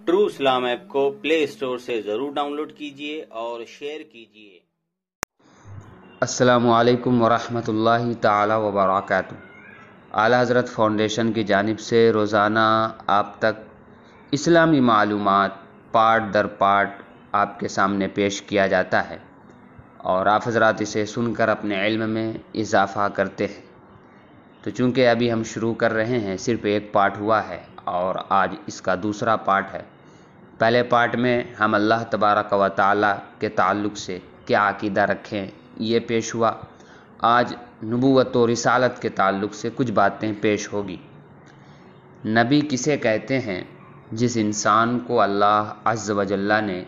True इस्लाम app को play store से ज़रूर डाउनलोड कीजिए और शेयर कीजिए। अस्सलामु अलैकुम वरहमतुल्लाहि ताला वबरकातुहू। आला हज़रत फ़ाउंडेशन की जानिब से रोज़ाना आप तक इस्लामी मालूमात पार्ट दर पार्ट आपके सामने पेश किया जाता है और आप हज़रात इसे सुनकर अपने इल्म में इजाफ़ा करते हैं। तो चूँकि अभी हम शुरू कर रहे हैं, सिर्फ़ एक पार्ट हुआ है और आज इसका दूसरा पार्ट है। पहले पार्ट में हम अल्लाह तबारक व तआला के ताल्लुक़ से क्या अक़ीदा रखें ये पेश हुआ। आज नबूवत और रिसालत के ताल्लुक़ से कुछ बातें पेश होगी। नबी किसे कहते हैं? जिस इंसान को अल्लाह अज़्ज़ व जल्ला ने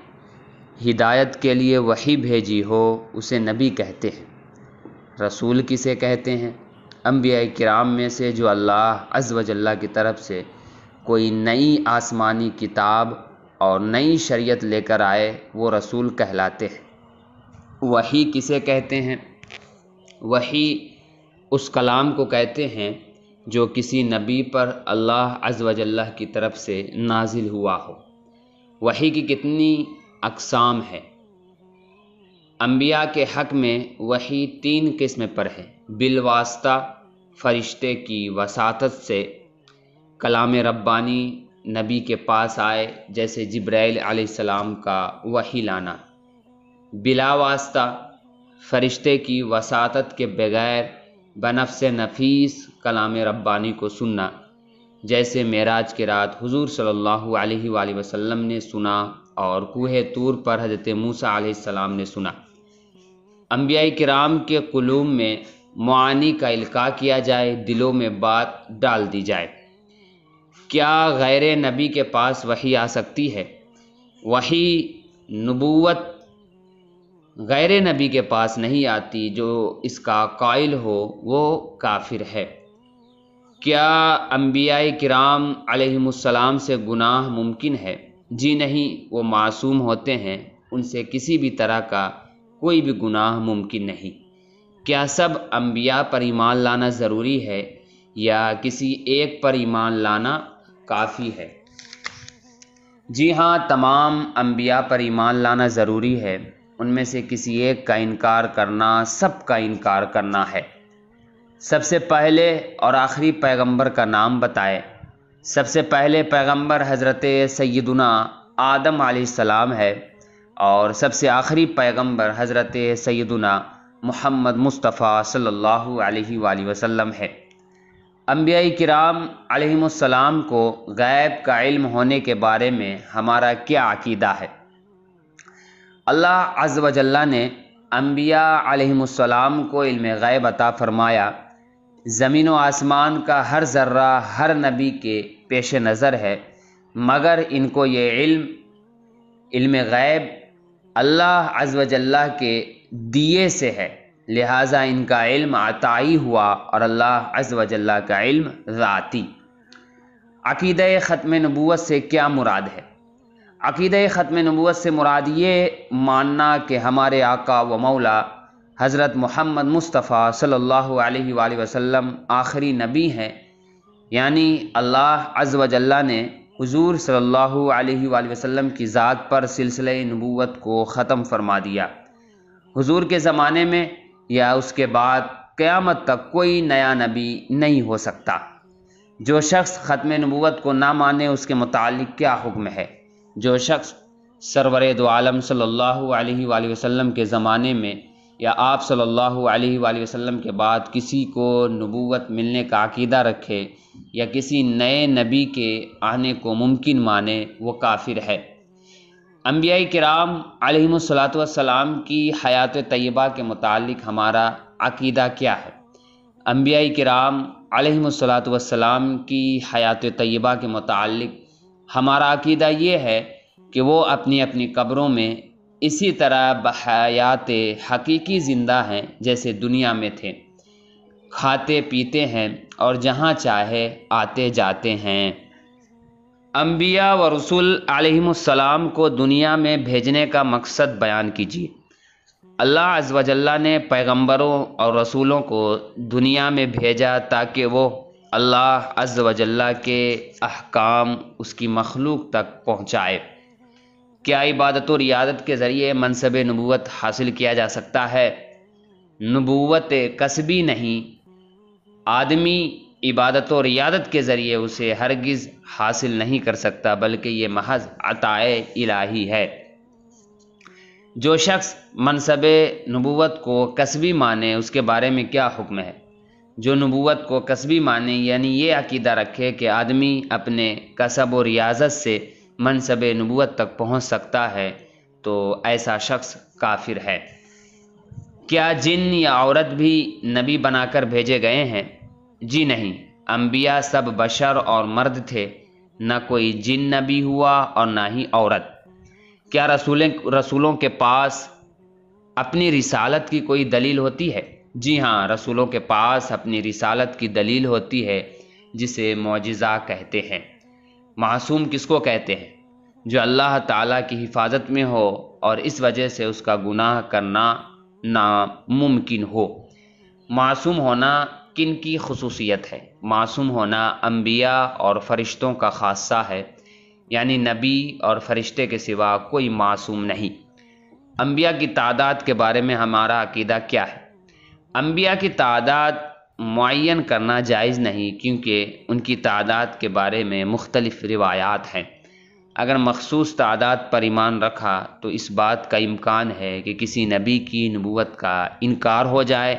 हिदायत के लिए वही भेजी हो उसे नबी कहते हैं। रसूल किसे कहते हैं? अंबिया किराम में से जो अल्लाह अज़्ज़ व जल्ला की तरफ से कोई नई आसमानी किताब और नई शरीयत लेकर आए वो रसूल कहलाते हैं। वही किसे कहते हैं? वही उस कलाम को कहते हैं जो किसी नबी पर अल्लाह अज़्ज़ व जल्ला की तरफ से नाजिल हुआ हो। वही की कितनी अक़साम है। अंबिया के हक़ में वही 3 किस्म पर है। बिलवास्ता फ़रिश्ते की वसातत से कलाम रब्बानी नबी के पास आए, जैसे जिब्राइल अलैहिस्सलाम का वही लाना। बिला वास्ता फ़रिश्ते की वसातत के बग़ैर बनफ़्स नफ़ीस कलाम रब्बानी को सुनना, जैसे मेराज की रात हुज़ूर सल्लल्लाहु अलैहि वसल्लम ने सुना और कूहे तूर पर हज़रत मूसा अलैहिस्सलाम ने सुना। अंबिया किराम के क़ुलूब में मुआनी का इल्क़ा किया जाए, दिलों में बात डाल दी जाए। क्या गैर नबी के पास वही आ सकती है? वही नबूवत गैर नबी के पास नहीं आती। जो इसका कायल हो वो काफिर है। क्या अंबिया किराम अलैहिमुस्सलाम से गुनाह मुमकिन है? जी नहीं, वो मासूम होते हैं, उनसे किसी भी तरह का कोई भी गुनाह मुमकिन नहीं। क्या सब अंबिया पर ईमान लाना ज़रूरी है या किसी एक पर ईमान लाना काफ़ी है? जी हाँ, तमाम अंबिया पर ईमान लाना ज़रूरी है। उनमें से किसी एक का इनकार करना सब का इनकार करना है। सबसे पहले और आखिरी पैगंबर का नाम बताए। सबसे पहले पैगंबर हज़रत सैयदुना आदम अलैहिस्सलाम है और सबसे आखिरी पैगंबर हज़रत सैयदुना मुहम्मद मुस्तफ़ा सल्लल्लाहु अलैहि वसल्लम है। अंबिया किराम अलैहिमुस्सलाम को गैब का इल्म होने के बारे में हमारा क्या अक़ीदा है? अल्लाह अज़्ज़ व जल्ला ने अंबिया अलैहिमुस्सलाम को इल्म गैब अता फरमाया। ज़मीन व आसमान का हर ज़र्रा हर नबी के पेश नज़र है, मगर इनको ये इल्म गैब अल्लाह अज़्ज़ व जल्ला के दिए से है, लिहाजा इनका इल्म अताई हुआ और अल्लाह अज़्ज़ व जल्ला का इल्म ज़ाती। अक़ीदा ख़त्म नबूवत से क्या मुराद है? अक़ीदा ख़त्म नबूवत से मुराद ये मानना कि हमारे आका व मौला हज़रत मोहम्मद मुस्तफ़ा सल्लल्लाहु अलैहि वसल्लम आखिरी नबी हैं। यानी अल्लाह अज़्ज़ व जल्ला ने हुज़ूर सल्लल्लाहु अलैहि वसल्लम की ज़ात पर सिलसिले नबूवत को ख़त्म फरमा दिया। हुज़ूर के ज़माने में या उसके बाद क़यामत तक कोई नया नबी नहीं हो सकता। जो शख्स ख़त्म नबूवत को ना माने उसके मुतालिक क्या हुक्म है? जो शख्स सरवरे दो आलम सल्लल्लाहु अलैहि वसल्लम के ज़माने में या आप सल्लल्लाहु अलैहि वसल्लम के बाद किसी को नबूवत मिलने का अक़ीदा रखे या किसी नए नबी के आने को मुमकिन माने, वो काफिर है। अंबिया किराम अलैहिमुस्सलातु वस्सलाम की हयात तय्यबा के मुतालिक हमारा अक़ीदा क्या है? अंबिया किराम अलैहिमुस्सलातु वस्सलाम की हयात तय्यबा के मुतालिक हमारा अक़ीदा ये है कि वो अपनी अपनी कब्रों में इसी तरह बहयात हकीकी ज़िंदा हैं जैसे दुनिया में थे। खाते पीते हैं और जहाँ चाहे आते जाते हैं। अंबिया व रसूल अलैहिमुस्सलाम को दुनिया में भेजने का मकसद बयान कीजिए। अल्लाह अज़्ज़ व जल्ला ने पैगंबरों और रसूलों को दुनिया में भेजा ताकि वो اللہ عز و جل کے احکام اس کی مخلوق تک پہنچائے۔ کیا عبادت و ریاضت کے ذریعے منصب نبوت حاصل کیا جا سکتا ہے؟ نبوت کسبی نہیں، آدمی عبادت و ریاضت کے ذریعے اسے ہرگز حاصل نہیں کر سکتا، بلکہ یہ محض عطائے الہی ہے۔ جو شخص منصب نبوت کو کسبی مانے اس کے بارے میں کیا حکم ہے؟ جو نبوت کو کسبی مانے یعنی یہ عقیدہ رکھے کہ آدمی اپنے کسب و ریاضت سے منصب نبوت تک پہنچ سکتا ہے تو ایسا شخص کافر ہے۔ کیا جن یا عورت بھی نبی بنا کر بھیجے گئے ہیں؟ جی نہیں، انبیاء سب بشر اور مرد تھے، نہ کوئی جن نبی ہوا اور نہ ہی عورت۔ کیا رسولوں کے پاس اپنی رسالت کی کوئی دلیل ہوتی ہے؟ جی ہاں، رسولوں کے پاس اپنی رسالت کی دلیل ہوتی ہے، جسے معجزہ کہتے ہیں۔ معصوم کس کو کہتے ہیں؟ جو اللہ تعالیٰ کی حفاظت میں ہو اور اس وجہ سے اس کا گناہ کرنا ناممکن ہو۔ معصوم ہونا کن کی خصوصیت ہے؟ معصوم ہونا انبیاء اور فرشتوں کا خاصہ ہے، یعنی نبی اور فرشتے کے سوا کوئی معصوم نہیں۔ انبیاء کی تعداد کے بارے میں ہمارا عقیدہ کیا ہے؟ انبیاء کی تعداد معین کرنا جائز نہیں، کیونکہ ان کی تعداد کے بارے میں مختلف روایات ہیں۔ اگر مخصوص تعداد پر ایمان رکھا تو اس بات کا امکان ہے کہ کسی نبی کی نبوت کا انکار ہو جائے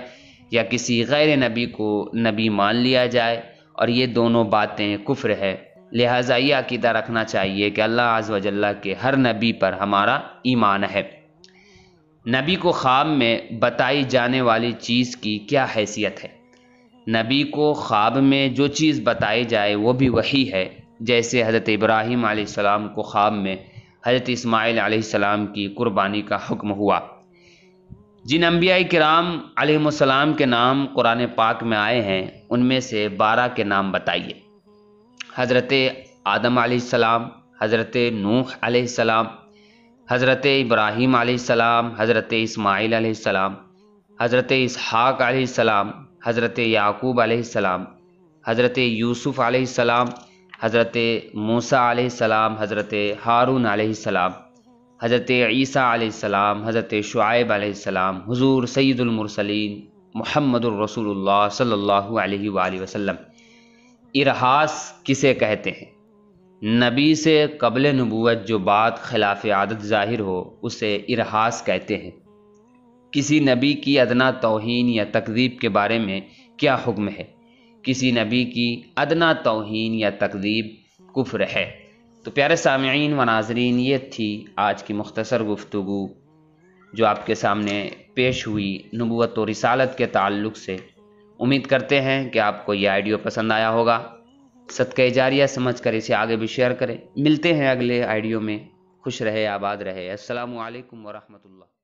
یا کسی غیر نبی کو نبی مان لیا جائے، اور یہ دونوں باتیں کفر ہے۔ لہٰذا یہ عقیدہ رکھنا چاہیے کہ اللہ عز و جل کے ہر نبی پر ہمارا ایمان ہے۔ نبی کو خواب میں بتائی جانے والی چیز کی کیا حیثیت ہے؟ نبی کو خواب میں جو چیز بتائی جائے وہ بھی وحی ہے، جیسے حضرت ابراہیم علیہ السلام کو خواب میں حضرت اسماعیل علیہ السلام کی قربانی کا حکم ہوا۔ جن انبیاء کرام علیہم السلام کے نام قرآن پاک میں آئے ہیں ان میں سے 12 کے نام بتائیے۔ حضرت آدم علیہ السلام، حضرت نوح علیہ السلام، حضرت ابراہیم علیہ السلام، حضرت اسماعیل علیہ السلام، حضرت اسحاق علیہ السلام، حضرت یعقوب علیہ السلام، حضرت یوسف علیہ السلام، حضرت موسیٰ علیہ السلام، حضرت ہارون علیہ السلام، حضرت عیسیٰ علیہ السلام، حضرت شعیب علیہ السلام، حضور سید المرسلین محمد الرسول اللہ صلی اللہ علیہ وآلہ وسلم۔ ارہاس کسے کہتے ہیں؟ نبی سے قبل نبوت جو بات خلاف عادت ظاہر ہو اسے ارہاس کہتے ہیں۔ کسی نبی کی ادنا توہین یا تکذیب کے بارے میں کیا حکم ہے؟ کسی نبی کی ادنا توہین یا تکذیب کفر ہے۔ تو پیارے سامعین و ناظرین، یہ تھی آج کی مختصر گفتگو جو آپ کے سامنے پیش ہوئی نبوت و رسالت کے تعلق سے۔ امید کرتے ہیں کہ آپ کو یہ آئیڈیو پسند آیا ہوگا۔ صدقہ جاریہ سمجھ کر اسے آگے بھی شیئر کریں۔ ملتے ہیں اگلے آئیڈیو میں۔ خوش رہے، آباد رہے۔ السلام علیکم ورحمۃ اللہ۔